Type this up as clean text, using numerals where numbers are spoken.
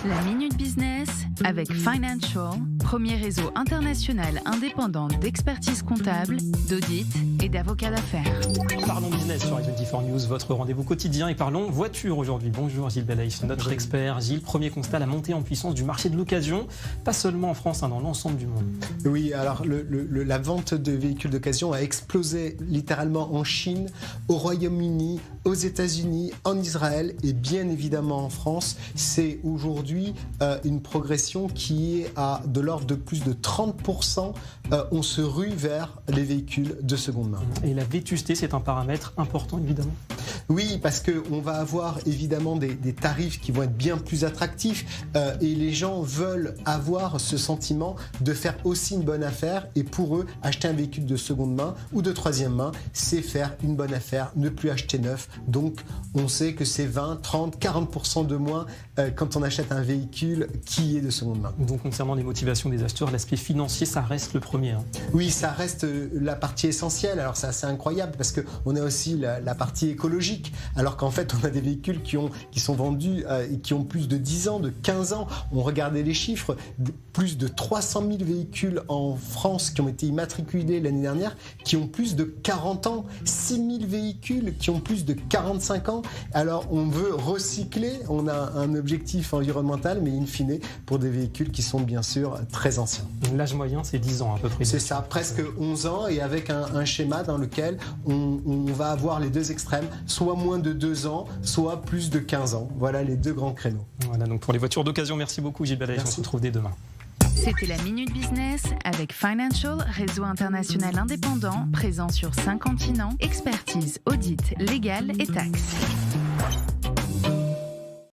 La Minute Business avec Financial, premier réseau international indépendant d'expertise comptable, d'audit et d'avocats d'affaires. Parlons business sur i24 News, votre rendez-vous quotidien, et parlons voiture aujourd'hui. Bonjour Gilles Balaïf, notre expert. Gilles, premier constat, la montée en puissance du marché de l'occasion, pas seulement en France, dans l'ensemble du monde. Oui, alors la vente de véhicules d'occasion a explosé littéralement en Chine, au Royaume-Uni, aux États-Unis, en Israël et bien évidemment en France. C'est aujourd'hui une progression qui est de l'ordre de plus de 30%. On se rue vers les véhicules de seconde main. Et la vétusté, c'est un paramètre important évidemment. Oui, parce qu'on va avoir évidemment des tarifs qui vont être bien plus attractifs et les gens veulent avoir ce sentiment de faire aussi une bonne affaire, et pour eux, acheter un véhicule de seconde main ou de troisième main, c'est faire une bonne affaire, ne plus acheter neuf. Donc on sait que c'est 20, 30, 40% de moins quand on achète un véhicule qui est de seconde main. Donc concernant les motivations des acheteurs, l'aspect financier, ça reste le premier. Oui, ça reste la partie essentielle. Alors c'est assez incroyable parce qu'on a aussi la partie écologique, alors qu'en fait on a des véhicules qui sont vendus et qui ont plus de 10 ans, de 15 ans. On regardait les chiffres, plus de 300 000 véhicules en France qui ont été immatriculés l'année dernière, qui ont plus de 40 ans, 6 000 véhicules qui ont plus de 45 ans. Alors on veut recycler, on a un objectif environnemental, mais in fine pour des véhicules qui sont bien sûr très anciens. L'âge moyen, c'est 10 ans à peu près. C'est ça, presque 11 ans, et avec un schéma dans lequel on va avoir les deux extrêmes, soit moins de 2 ans, soit plus de 15 ans. Voilà les deux grands créneaux. Voilà, donc pour les voitures d'occasion, merci beaucoup Gilles Balaïf, on se retrouve dès demain. C'était la Minute Business avec Financial, réseau international indépendant, présent sur 5 continents, expertise, audit, légal et taxes.